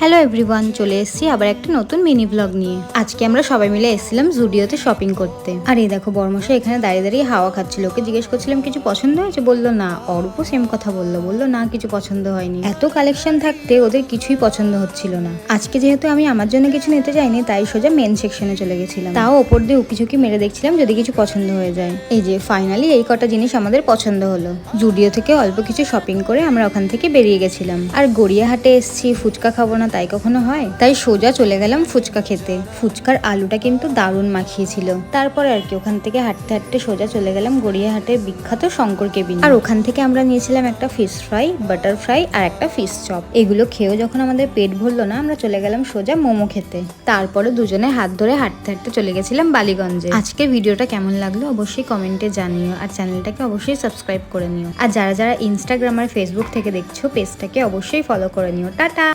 Hello everyone, চলে এসেছি আবার একটা নতুন মিনি ব্লগ নিয়ে। আজকে আমরা সবাই মিলে এসেছিলাম জুডিওতে শপিং করতে। আর এই দেখো বর্মশাই এখানে দাঁড়িয়ে দাঁড়িয়ে হাওয়া খাচ্ছিল। ওকে জিজ্ঞেস করছিলাম কিছু পছন্দ হয়েছে, বললো না। অরূপও সেম কথা বললো না কিছু পছন্দ হয়নি। এত কালেকশন থাকতে ওদের কিছুই পছন্দ হচ্ছিল না। আজকে যেহেতু আমি আমার জন্য কিছু নিতে যাইনি, তাই সোজা মেন সেকশনে চলে গেছিলাম। তাও ওপর দিয়ে উকিঝুঁকি মেরে দেখছিলাম যদি কিছু পছন্দ হয়ে যায়। এই যে ফাইনালি এই কটা জিনিস আমাদের পছন্দ হলো। জুডিও থেকে অল্প কিছু শপিং করে আমরা ওখান থেকে বেরিয়ে গেছিলাম। আর গড়িয়াহাটে এসছি, ফুচকা খাবো না তাই কখনো হয়? তাই সোজা চলে গেলাম ফুচকা খেতে। ফুচকার আলুটা কিন্তু দারুণ মাখিয়েছিল। তারপরে আর কি ওখান থেকে হাঁটতে হাঁটতে সোজা চলে গেলাম গড়িয়াহাটের বিখ্যাত শঙ্কর কেবিন। আর ওখান থেকে আমরা নিয়েছিলাম একটা ফিশ ফ্রাই, বাটার ফ্রাই আর একটা ফিশ চপ। এগুলো খেয়েও যখন আমাদের পেট ভরলো না, আমরা চলে গেলাম সোজা মোমো খেতে। তারপরে দুজনে হাত ধরে হাঁটতে হাঁটতে চলে গেছিলাম বালিগঞ্জে। আজকে ভিডিওটা কেমন লাগলো অবশ্যই কমেন্টে জানিও, আর চ্যানেলটাকে অবশ্যই সাবস্ক্রাইব করে নিও। আর যারা যারা ইনস্টাগ্রাম আর ফেসবুক থেকে দেখছো, পেজটাকে অবশ্যই ফলো করে নিও। টাটা।